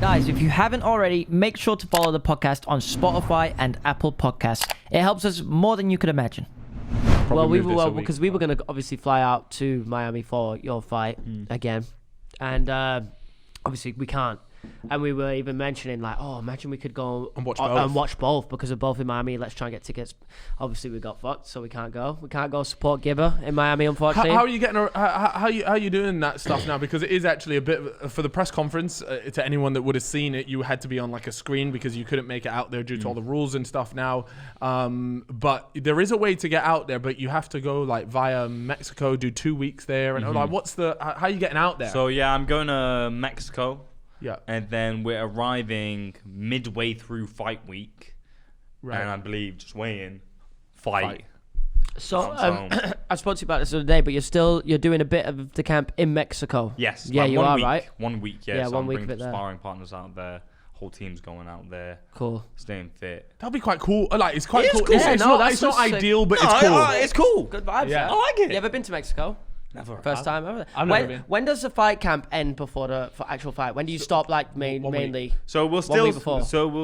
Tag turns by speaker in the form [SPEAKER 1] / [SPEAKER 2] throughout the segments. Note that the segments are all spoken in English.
[SPEAKER 1] Guys, if you haven't already, make sure to follow the podcast on Spotify and Apple Podcasts. It helps us more than you could imagine.
[SPEAKER 2] Because we were going to obviously fly out to Miami for your fight again. And obviously we can't. And we were even mentioning like, oh, imagine we could go
[SPEAKER 3] and
[SPEAKER 2] watch both because they're both in Miami. Let's try and get tickets. Obviously we got fucked, so we can't go. We can't go support Gibber in Miami, unfortunately.
[SPEAKER 3] How are you getting? How are you doing that stuff now? Because it is actually a bit for the press conference. To anyone that would have seen it, you had to be on like a screen because you couldn't make it out there due to all the rules and stuff now. But there is a way to get out there, but you have to go like via Mexico, do 2 weeks there, and like, how are you getting out there?
[SPEAKER 4] So yeah, I'm going to Mexico.
[SPEAKER 3] Yeah.
[SPEAKER 4] And then we're arriving midway through fight week.
[SPEAKER 3] Right.
[SPEAKER 4] And I believe just weighing fight.
[SPEAKER 2] So I spoke to you about this the other day, but you're doing a bit of the camp in Mexico.
[SPEAKER 4] Yes.
[SPEAKER 2] Yeah,
[SPEAKER 4] like
[SPEAKER 2] you are, right?
[SPEAKER 4] 1 week, yeah.
[SPEAKER 2] Yeah,
[SPEAKER 4] so
[SPEAKER 2] 1
[SPEAKER 4] I'm
[SPEAKER 2] week
[SPEAKER 4] bringing
[SPEAKER 2] of it there.
[SPEAKER 4] sparring partners out there. Whole team's going out there.
[SPEAKER 2] Cool.
[SPEAKER 4] Staying fit.
[SPEAKER 3] That'll be quite cool. Like, it's quite
[SPEAKER 4] It is
[SPEAKER 3] cool.
[SPEAKER 4] cool.
[SPEAKER 3] It's,
[SPEAKER 2] Yeah,
[SPEAKER 3] it's
[SPEAKER 2] no,
[SPEAKER 3] not,
[SPEAKER 2] that's
[SPEAKER 3] it's not
[SPEAKER 2] so sick.
[SPEAKER 3] ideal, but it's cool.
[SPEAKER 4] It's cool.
[SPEAKER 2] Good vibes.
[SPEAKER 3] Yeah.
[SPEAKER 4] I like it.
[SPEAKER 2] You ever been to Mexico?
[SPEAKER 4] Never.
[SPEAKER 2] First time ever.
[SPEAKER 3] I've never been.
[SPEAKER 2] When does the fight camp end before the actual fight? When do you stop like mainly?
[SPEAKER 4] So we'll
[SPEAKER 2] 1 week before.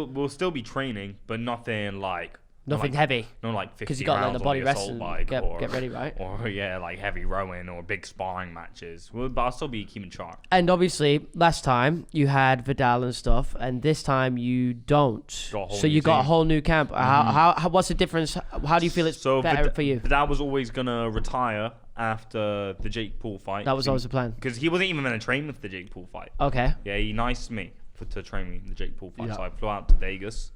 [SPEAKER 4] we'll still be training, but nothing like
[SPEAKER 2] Nothing heavy.
[SPEAKER 4] No, like 50
[SPEAKER 2] Because you got to learn
[SPEAKER 4] rounds
[SPEAKER 2] the body
[SPEAKER 4] on the
[SPEAKER 2] rest
[SPEAKER 4] assault
[SPEAKER 2] and
[SPEAKER 4] bike
[SPEAKER 2] get ready, right?
[SPEAKER 4] Or yeah, like heavy rowing or big sparring matches. But I'll still be keeping sharp.
[SPEAKER 2] And obviously, last time you had Vidal and stuff, and this time you don't. So you got a whole new camp. How what's the difference? How do you feel it's better for you?
[SPEAKER 4] Vidal was always gonna retire after the Jake Paul fight.
[SPEAKER 2] That was always the plan.
[SPEAKER 4] Because he wasn't even gonna train with the Jake Paul fight.
[SPEAKER 2] Okay.
[SPEAKER 4] Yeah, he niced me to train me in the Jake Paul fight.
[SPEAKER 3] Yeah.
[SPEAKER 4] So I flew out to Vegas,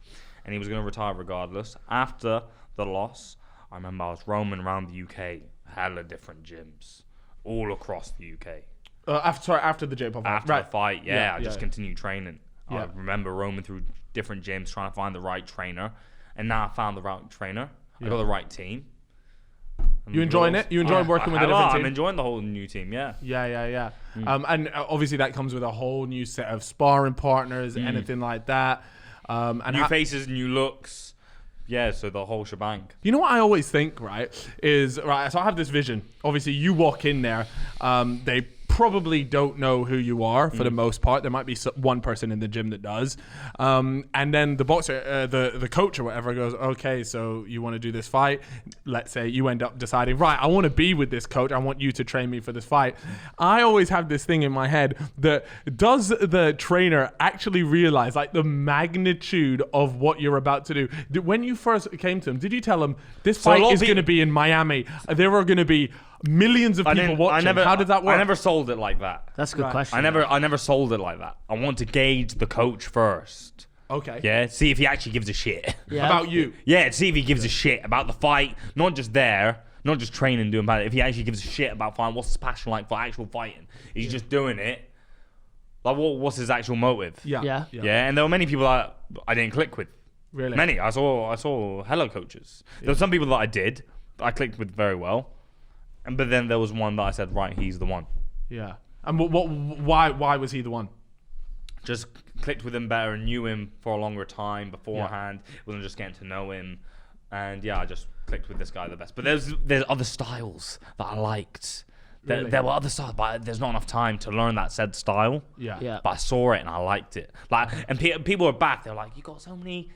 [SPEAKER 4] and he was gonna retire regardless. After the loss, I remember I was roaming around the UK, hella different gyms, all across the UK.
[SPEAKER 3] After the J-Pop fight.
[SPEAKER 4] After the fight, I just
[SPEAKER 3] yeah.
[SPEAKER 4] continued training.
[SPEAKER 3] Yeah.
[SPEAKER 4] I remember roaming through different gyms trying to find the right trainer, and now I found the right trainer. I got the right team.
[SPEAKER 3] You enjoying it? You enjoying working with a different team?
[SPEAKER 4] I'm enjoying the whole new team, yeah.
[SPEAKER 3] Yeah. And obviously that comes with a whole new set of sparring partners, anything like that. And
[SPEAKER 4] New faces, new looks. Yeah, so the whole shebang.
[SPEAKER 3] You know what I always think, right, is, right, so I have this vision. Obviously, you walk in there, they probably don't know who you are for the most part. There might be one person in the gym that does. And then the boxer, the coach or whatever goes, okay, so you want to do this fight. Let's say you end up deciding, right, I want to be with this coach. I want you to train me for this fight. I always have this thing in my head that does the trainer actually realize like the magnitude of what you're about to do? When you first came to him, did you tell him this fight is going to be in Miami? There are going to be millions of people watching. How did that work?
[SPEAKER 4] I never sold it like that.
[SPEAKER 2] That's a good question.
[SPEAKER 4] I never sold it like that. I want to gauge the coach first.
[SPEAKER 3] Okay.
[SPEAKER 4] Yeah, see if he actually gives a shit.
[SPEAKER 2] Yeah.
[SPEAKER 3] About you.
[SPEAKER 4] Yeah, see if he gives a shit about the fight, not just training, doing bad. If he actually gives a shit about fighting, what's his passion like for actual fighting? He's just doing it. Like, what's his actual motive?
[SPEAKER 2] Yeah.
[SPEAKER 4] Yeah, and there were many people that I didn't click with.
[SPEAKER 3] Really?
[SPEAKER 4] Many. I saw hella coaches. There were some people that I clicked with very well. But then there was one that I said, right, he's the one.
[SPEAKER 3] Yeah. And why was he the one?
[SPEAKER 4] Just clicked with him better and knew him for a longer time beforehand. Wasn't just getting to know him. And yeah, I just clicked with this guy the best. But there's other styles that I liked.
[SPEAKER 3] Really?
[SPEAKER 4] There were other styles, but there's not enough time to learn that said style.
[SPEAKER 3] Yeah.
[SPEAKER 4] But I saw it and I liked it. Like, and people were back. They're like, you got so many.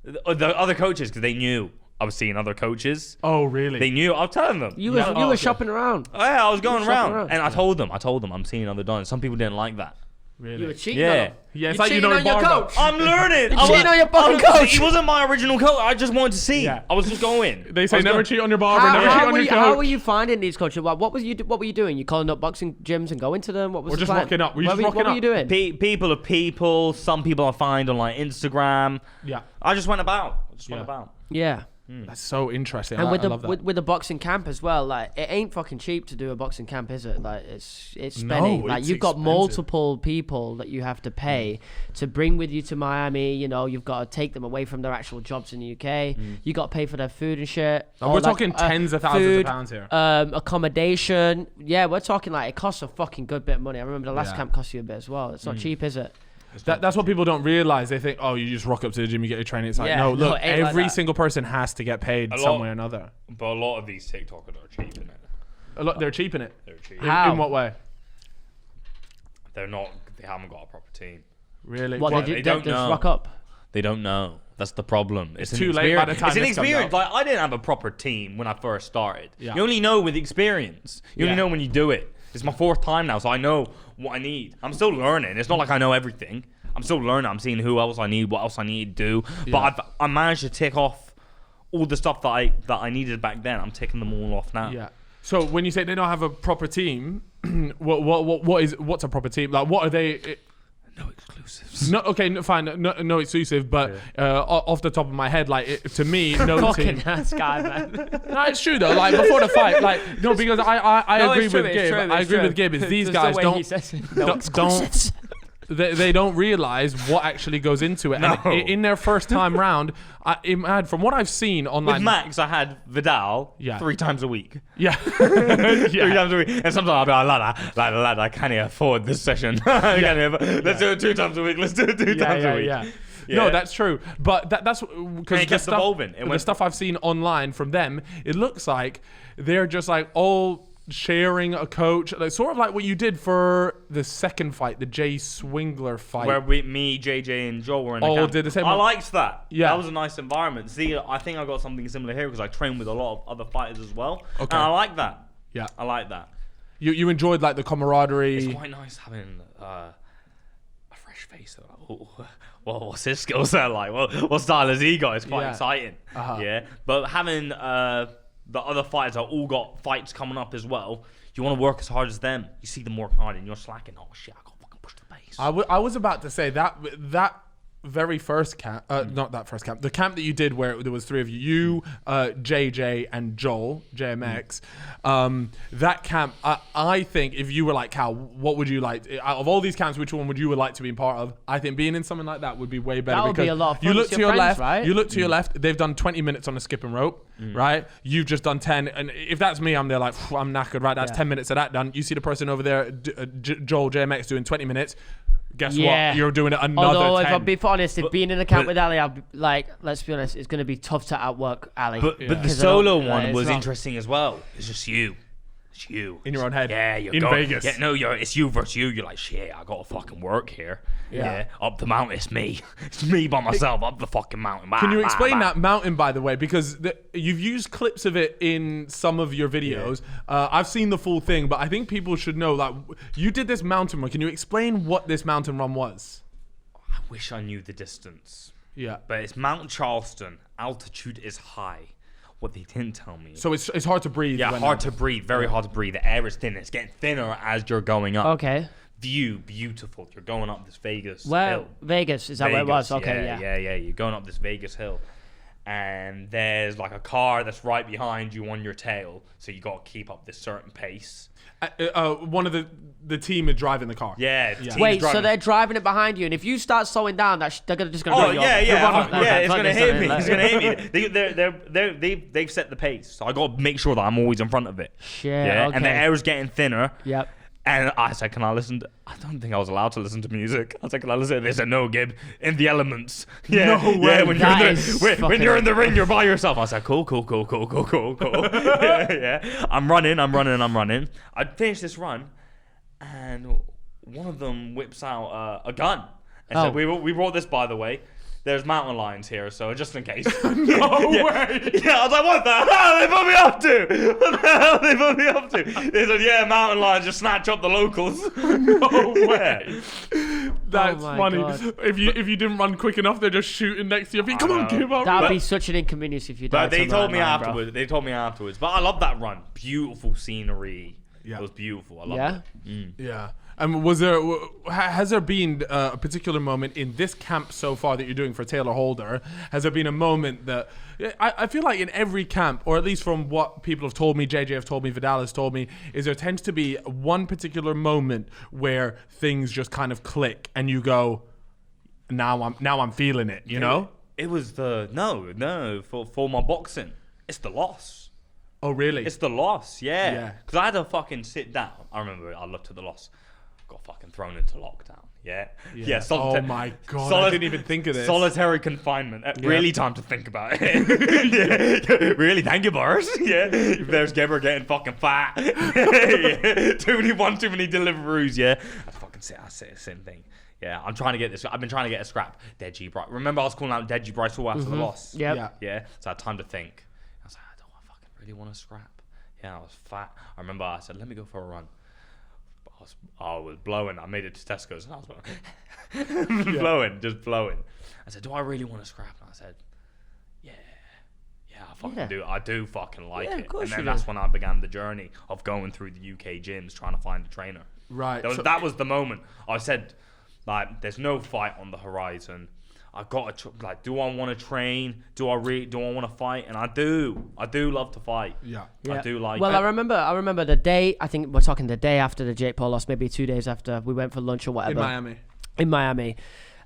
[SPEAKER 4] The other coaches, because they knew I was seeing other coaches.
[SPEAKER 3] Oh, really?
[SPEAKER 4] They knew. I was telling them.
[SPEAKER 2] You were shopping around.
[SPEAKER 4] Oh, yeah, I was going
[SPEAKER 2] shopping
[SPEAKER 4] around. And I told them I'm seeing other dons. Some people didn't like that.
[SPEAKER 3] Really?
[SPEAKER 2] You were cheating.
[SPEAKER 4] Yeah.
[SPEAKER 2] On him.
[SPEAKER 3] Yeah, it's
[SPEAKER 2] You're
[SPEAKER 3] like you
[SPEAKER 2] cheating
[SPEAKER 3] know
[SPEAKER 2] on your
[SPEAKER 3] barber.
[SPEAKER 2] coach.
[SPEAKER 4] I'm learning.
[SPEAKER 2] You're cheating on your fucking coach.
[SPEAKER 4] He wasn't my original coach. I just wanted to see.
[SPEAKER 3] Yeah.
[SPEAKER 4] I was just going.
[SPEAKER 3] They say never cheat on your barber, never cheat on your coach.
[SPEAKER 2] How were you finding these coaches? What were you doing? You calling up boxing gyms and going to them? What was
[SPEAKER 3] We're
[SPEAKER 2] the
[SPEAKER 3] just
[SPEAKER 2] plan?
[SPEAKER 3] rocking up. What
[SPEAKER 2] were you doing?
[SPEAKER 4] People are people. Some people I find on like Instagram.
[SPEAKER 3] Yeah.
[SPEAKER 4] I just went about.
[SPEAKER 2] Yeah.
[SPEAKER 3] That's so interesting.
[SPEAKER 2] And
[SPEAKER 3] I love that.
[SPEAKER 2] with the boxing camp as well, like it ain't fucking cheap to do a boxing camp, is it? Like it's spending. Like
[SPEAKER 3] it's
[SPEAKER 2] you've got
[SPEAKER 3] expensive.
[SPEAKER 2] multiple people that you have to pay to bring with you to Miami. You know, you've got to take them away from their actual jobs in the UK. You got to pay for their food and shit.
[SPEAKER 3] And we're talking tens of thousands of pounds here.
[SPEAKER 2] Accommodation. Yeah, we're talking like it costs a fucking good bit of money. I remember the last
[SPEAKER 3] Yeah.
[SPEAKER 2] camp cost you a bit as well. It's not cheap, is it?
[SPEAKER 3] That's what people don't realize. They think, oh, you just rock up to the gym, you get your training. It's like,
[SPEAKER 2] Yeah,
[SPEAKER 3] no,
[SPEAKER 2] no,
[SPEAKER 3] look,
[SPEAKER 2] it ain't like
[SPEAKER 3] every
[SPEAKER 2] that.
[SPEAKER 3] single person has to get paid some way or another.
[SPEAKER 4] But a lot of these TikTokers are cheap in it.
[SPEAKER 3] They're cheap in it.
[SPEAKER 4] They're cheap.
[SPEAKER 2] How?
[SPEAKER 3] In what way?
[SPEAKER 4] They haven't got a proper team.
[SPEAKER 3] Really?
[SPEAKER 2] What
[SPEAKER 3] What?
[SPEAKER 2] they
[SPEAKER 4] They
[SPEAKER 2] did?
[SPEAKER 4] don't
[SPEAKER 2] They just
[SPEAKER 4] know.
[SPEAKER 2] rock up.
[SPEAKER 4] They don't know. That's the problem. It's
[SPEAKER 3] too late by the time
[SPEAKER 4] It's an
[SPEAKER 3] this comes
[SPEAKER 4] experience.
[SPEAKER 3] out.
[SPEAKER 4] Like I didn't have a proper team when I first started.
[SPEAKER 3] Yeah.
[SPEAKER 4] You only know with experience. You only
[SPEAKER 3] Yeah.
[SPEAKER 4] know when you do it. It's my 4th time now, so I know what I need. I'm still learning. It's not like I know everything. I'm still learning. I'm seeing who else I need, what else I need to do. But I managed to tick off all the stuff that I needed back then. I'm ticking them all off now.
[SPEAKER 3] Yeah. So when you say they don't have a proper team, what's a proper team? Like, what are they?
[SPEAKER 4] No exclusives.
[SPEAKER 3] No, okay, no, fine, no exclusive. But off the top of my head, like to me, no
[SPEAKER 2] Fucking
[SPEAKER 3] team.
[SPEAKER 2] ass guy, man.
[SPEAKER 3] No, it's true though. Like before the fight, like no, because I
[SPEAKER 2] No,
[SPEAKER 3] agree
[SPEAKER 2] it's true,
[SPEAKER 3] with
[SPEAKER 2] it's
[SPEAKER 3] Gib.
[SPEAKER 2] true,
[SPEAKER 3] I
[SPEAKER 2] it's
[SPEAKER 3] agree
[SPEAKER 2] true.
[SPEAKER 3] with Gib. Is these
[SPEAKER 2] Just the
[SPEAKER 3] guys
[SPEAKER 2] way
[SPEAKER 3] don't
[SPEAKER 2] he says it. No
[SPEAKER 3] don't
[SPEAKER 2] exclusives.
[SPEAKER 3] they don't realize what actually goes into it.
[SPEAKER 4] No.
[SPEAKER 3] And in their first time round, from what I've seen online,
[SPEAKER 4] With Max, I had Vidal 3 times a week.
[SPEAKER 3] yeah,
[SPEAKER 4] 3 times a week. And sometimes I'll be like, lad, I can't afford this session. Let's do it 2 times a week. Let's do it 2 times a week.
[SPEAKER 3] Yeah.
[SPEAKER 4] Yeah.
[SPEAKER 3] No, that's true. But that's
[SPEAKER 4] And
[SPEAKER 3] because
[SPEAKER 4] it kept evolving. It
[SPEAKER 3] the
[SPEAKER 4] went-
[SPEAKER 3] stuff I've seen online from them, it looks like they're just like all sharing a coach, like sort of like what you did for the second fight, the Jay Swingler fight.
[SPEAKER 4] Where me, JJ, and Joel were in the
[SPEAKER 3] All
[SPEAKER 4] camp.
[SPEAKER 3] did the same
[SPEAKER 4] I
[SPEAKER 3] one.
[SPEAKER 4] liked that.
[SPEAKER 3] Yeah.
[SPEAKER 4] That was a nice environment. See, I think I got something similar here because I trained with a lot of other fighters as well.
[SPEAKER 3] Okay.
[SPEAKER 4] And I like that.
[SPEAKER 3] Yeah.
[SPEAKER 4] I like that.
[SPEAKER 3] You enjoyed like the camaraderie.
[SPEAKER 4] It's quite nice having a fresh face. Well, what's his skill set like? Well, what style has he got? It's quite
[SPEAKER 3] Yeah.
[SPEAKER 4] exciting. Yeah. But having the other fighters that all got fights coming up as well, you want to work as hard as them. You see them working hard and you're slacking. Oh shit, I got to fucking push the pace.
[SPEAKER 3] I was about to say that very first camp, not that first camp, the camp that you did where there was 3 of you, JJ and Joel, JMX, that camp, I think if you were like, Cal, what would you like, out of all these camps, which one would you like to be a part of? I think being in something like that would be way better.
[SPEAKER 2] That would be
[SPEAKER 3] because
[SPEAKER 2] a lot of fun.
[SPEAKER 3] you look
[SPEAKER 2] It's
[SPEAKER 3] to
[SPEAKER 2] your
[SPEAKER 3] your
[SPEAKER 2] friends,
[SPEAKER 3] left,
[SPEAKER 2] right?
[SPEAKER 3] you look to your left, they've done 20 minutes on a skip and rope, right? You've just done 10, and if that's me, I'm there like, I'm knackered, right? That's 10 minutes of that done. You see the person over there, Joel, JMX doing 20 minutes. Guess what? You're doing it another
[SPEAKER 2] Although,
[SPEAKER 3] 10.
[SPEAKER 2] if I'm being honest, if being in a camp with Ali, I'll be like, let's be honest, it's going to be tough to outwork Ali.
[SPEAKER 4] But the
[SPEAKER 2] 'Cause I
[SPEAKER 4] solo
[SPEAKER 2] don't-
[SPEAKER 4] one
[SPEAKER 2] it's
[SPEAKER 4] was
[SPEAKER 2] not-
[SPEAKER 4] interesting as well. It's just you. It's you.
[SPEAKER 3] In your own head.
[SPEAKER 4] Yeah, you're
[SPEAKER 3] In
[SPEAKER 4] going,
[SPEAKER 3] Vegas.
[SPEAKER 4] Yeah, no, it's you versus you. You're like, shit, I got to fucking work here. Yeah. Up the mountain, it's me. It's me by myself up the fucking mountain.
[SPEAKER 3] Can you explain that mountain, by the way? Because you've used clips of it in some of your videos. I've seen the full thing, but I think people should know, like, you did this mountain run. Can you explain what this mountain run was?
[SPEAKER 4] I wish I knew the distance.
[SPEAKER 3] Yeah.
[SPEAKER 4] But it's Mount Charleston. Altitude is high. What they didn't tell me.
[SPEAKER 3] So it's hard to breathe.
[SPEAKER 4] Yeah,
[SPEAKER 3] when-
[SPEAKER 4] hard to breathe. Very hard to breathe. The air is thin. It's getting thinner as you're going up.
[SPEAKER 2] Okay.
[SPEAKER 4] View, beautiful. You're going up this Vegas
[SPEAKER 2] Where?
[SPEAKER 4] hill.
[SPEAKER 2] Vegas, is that where it was? Okay, yeah.
[SPEAKER 4] Yeah. You're going up this Vegas hill. And there's like a car that's right behind you on your tail. So you got to keep up this certain pace.
[SPEAKER 3] One of the team is driving the car.
[SPEAKER 4] Yeah. the team's
[SPEAKER 2] Wait, so
[SPEAKER 4] driving.
[SPEAKER 2] they're driving it behind you, and if you start slowing down, they're just going to
[SPEAKER 4] Oh
[SPEAKER 2] run you
[SPEAKER 4] yeah,
[SPEAKER 2] over.
[SPEAKER 4] yeah,
[SPEAKER 2] You're running-
[SPEAKER 4] yeah!
[SPEAKER 2] okay,
[SPEAKER 4] It's
[SPEAKER 2] fuck
[SPEAKER 4] gonna
[SPEAKER 2] this,
[SPEAKER 4] hit
[SPEAKER 2] something
[SPEAKER 4] me.
[SPEAKER 2] like-
[SPEAKER 4] It's gonna hit me. They've set the pace, so I got to make sure that I'm always in front of it.
[SPEAKER 2] Shit,
[SPEAKER 4] Yeah, and the
[SPEAKER 2] okay.
[SPEAKER 4] air is getting thinner.
[SPEAKER 2] Yep.
[SPEAKER 4] And I said, can I listen to... I don't think I was allowed to listen to music. I said, can I listen? They said, no, Gib. In the elements. Yeah,
[SPEAKER 3] No way.
[SPEAKER 4] Yeah, when
[SPEAKER 2] That is
[SPEAKER 4] when
[SPEAKER 2] fucking-
[SPEAKER 4] you're in the ring, you're by yourself. I said, cool. yeah. I'm running. I'd finish this run, and one of them whips out a gun. And said, we brought this, by the way. There's mountain lions here, so just in case.
[SPEAKER 3] No way.
[SPEAKER 4] Yeah, I was like, what the hell they put me up to? What the hell they put me up to? They said, yeah, mountain lions just snatch up the locals.
[SPEAKER 3] No way. That's
[SPEAKER 2] Oh my
[SPEAKER 3] funny.
[SPEAKER 2] God.
[SPEAKER 3] If you didn't run quick enough, they're just shooting next to your feet. Come on,
[SPEAKER 4] know.
[SPEAKER 3] give up.
[SPEAKER 2] That'd be such an inconvenience if you died.
[SPEAKER 4] But they
[SPEAKER 2] to
[SPEAKER 4] told me
[SPEAKER 2] mountain lion, bro.
[SPEAKER 4] afterwards. They told me afterwards. But I love that run. Beautiful scenery.
[SPEAKER 3] Yeah.
[SPEAKER 4] It was beautiful. I love
[SPEAKER 2] Yeah?
[SPEAKER 4] it.
[SPEAKER 3] Yeah. And has there been a particular moment in this camp so far that you're doing for Taylor Holder? Has there been a moment that I feel like in every camp, or at least from what people have told me, JJ have told me, Vidal has told me, is there tends to be one particular moment where things just kind of click and you go, now I'm feeling it, you know?
[SPEAKER 4] It was the for my boxing. It's the loss.
[SPEAKER 3] Oh, really?
[SPEAKER 4] It's the loss, yeah.
[SPEAKER 3] Yeah.
[SPEAKER 4] Because I had to fucking sit down. I remember I looked at the loss. Got fucking thrown into lockdown. Yeah.
[SPEAKER 3] Oh my God, I didn't even think of this.
[SPEAKER 4] Solitary confinement. Really time to think about it. Yeah. Really, thank you, Boris. Yeah. There's Geber getting fucking fat. Yeah. Too many Deliveroos, yeah. I fucking say the same thing. Yeah, I'm trying to get this. I've been trying to get a scrap. Deji Bryce. Remember, I was calling out Deji Bryce after the loss.
[SPEAKER 2] Yep.
[SPEAKER 3] Yeah.
[SPEAKER 4] Yeah. So I had time to think. I was like, I don't fucking really want to scrap. Yeah, I was fat. I remember I said, let me go for a run. I was blowing. I made it to Tesco's and I was blowing, just blowing. I said, do I really want to scrap? And I said, yeah, I fucking do. I do fucking like
[SPEAKER 2] Yeah, of
[SPEAKER 4] it.
[SPEAKER 2] course
[SPEAKER 4] And then
[SPEAKER 2] you
[SPEAKER 4] that's
[SPEAKER 2] do.
[SPEAKER 4] when I began the journey of going through the UK gyms trying to find a trainer.
[SPEAKER 3] Right.
[SPEAKER 4] That was the moment. I said, like, there's no fight on the horizon. I got to do I want to train? Do I want to fight? And I do love to fight.
[SPEAKER 3] Yeah.
[SPEAKER 4] I do like.
[SPEAKER 2] Well,
[SPEAKER 4] it.
[SPEAKER 2] I remember the day. I think we're talking the day after the Jake Paul loss, maybe 2 days after we went for lunch or whatever
[SPEAKER 3] in
[SPEAKER 2] Miami,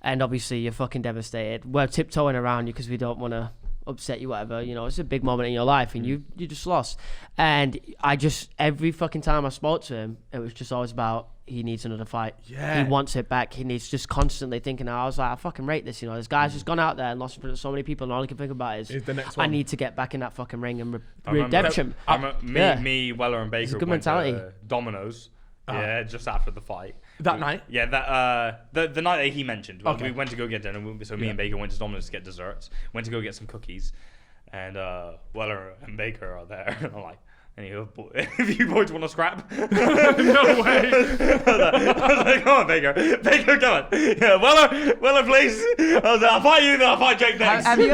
[SPEAKER 2] and obviously you're fucking devastated. We're tiptoeing around you because we don't want to upset you, whatever. You know, it's a big moment in your life, and you just lost. And I just every fucking time I spoke to him, it was just always about. He needs another fight.
[SPEAKER 3] Yeah.
[SPEAKER 2] He wants it back. He needs just constantly thinking. I was like, I fucking rate this. You know, this guy's just gone out there and lost in front of so many people, and all he can think about is
[SPEAKER 3] the next
[SPEAKER 2] I
[SPEAKER 3] one.
[SPEAKER 2] need to get back in that fucking ring and
[SPEAKER 4] I remember-
[SPEAKER 2] redemption.
[SPEAKER 4] I remember me, Weller, and Baker
[SPEAKER 2] a good
[SPEAKER 4] went
[SPEAKER 2] mentality.
[SPEAKER 4] to Domino's. Yeah, just after the fight.
[SPEAKER 3] That night?
[SPEAKER 4] Yeah, that the night that he mentioned.
[SPEAKER 3] Okay.
[SPEAKER 4] We went to go get dinner. So me and Baker went to Domino's to get desserts. Went to go get some cookies, and Weller and Baker are there. And I'm like, anywho, if you boys want to scrap,
[SPEAKER 3] No way.
[SPEAKER 4] I was like, come on, Baker, come on. Yeah, Weller, please. I was like, I'll fight you, then I'll fight Jake next.
[SPEAKER 2] Have you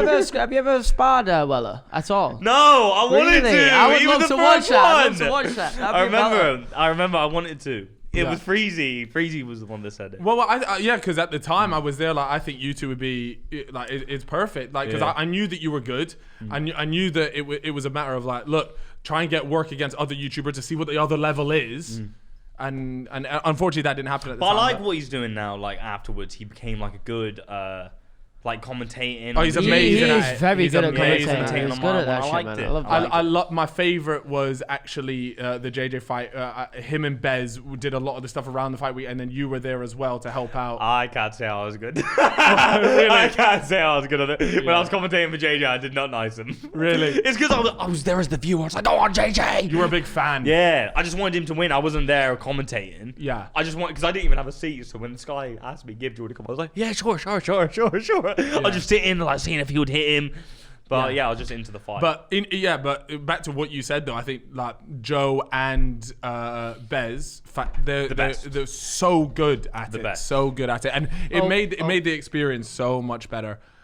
[SPEAKER 2] ever sparred Weller at all?
[SPEAKER 4] No, I wanted
[SPEAKER 2] Really?
[SPEAKER 4] to.
[SPEAKER 2] I would
[SPEAKER 4] He
[SPEAKER 2] love
[SPEAKER 4] was the
[SPEAKER 2] to watch
[SPEAKER 4] first
[SPEAKER 2] that. I'd love
[SPEAKER 4] one.
[SPEAKER 2] to watch that. That'd
[SPEAKER 4] I
[SPEAKER 2] be valid.
[SPEAKER 4] remember. I wanted to. It
[SPEAKER 3] Yeah.
[SPEAKER 4] was Freezy. Freezy was the one that said it.
[SPEAKER 3] Well, yeah, because at the time I was there. Like, I think you two would be like, it's perfect. Like, because
[SPEAKER 4] Yeah.
[SPEAKER 3] I knew that you were good. I knew that it was a matter of like, look, try and get work against other YouTubers to see what the other level is. And unfortunately, that didn't happen at the
[SPEAKER 4] But
[SPEAKER 3] time.
[SPEAKER 4] I like what he's doing now. Like afterwards, he became like a good, like commentating.
[SPEAKER 3] Oh, he's amazing
[SPEAKER 2] He
[SPEAKER 3] at
[SPEAKER 2] is
[SPEAKER 3] it.
[SPEAKER 2] very
[SPEAKER 3] He's
[SPEAKER 2] good at
[SPEAKER 3] amazing
[SPEAKER 2] commentating.
[SPEAKER 3] at it.
[SPEAKER 2] He's good at that
[SPEAKER 4] I
[SPEAKER 2] shit,
[SPEAKER 4] liked
[SPEAKER 2] man.
[SPEAKER 4] it.
[SPEAKER 2] I love
[SPEAKER 4] I
[SPEAKER 2] that.
[SPEAKER 3] I love my favorite was actually the JJ fight. Him and Bez did a lot of the stuff around the fight week, and then you were there as well to help out.
[SPEAKER 4] I can't say I was good. I can't say I was good at it. When I was commentating for JJ, I did not nice him.
[SPEAKER 3] Really?
[SPEAKER 4] It's because I was there as the viewer. I was like, go on, JJ.
[SPEAKER 3] You were a big fan.
[SPEAKER 4] Yeah, I just wanted him to win. I wasn't there commentating.
[SPEAKER 3] Yeah.
[SPEAKER 4] I just wanted, because I didn't even have a seat. So when Sky asked me, Gib, do you want to come? I was like, yeah, sure. I was just sitting, like, seeing if he would hit him. But yeah, I was just into the fight.
[SPEAKER 3] But back to what you said though, I think like Joe and Bez, they're so good at it,
[SPEAKER 4] best.
[SPEAKER 3] so good at it, and it made the experience so much better.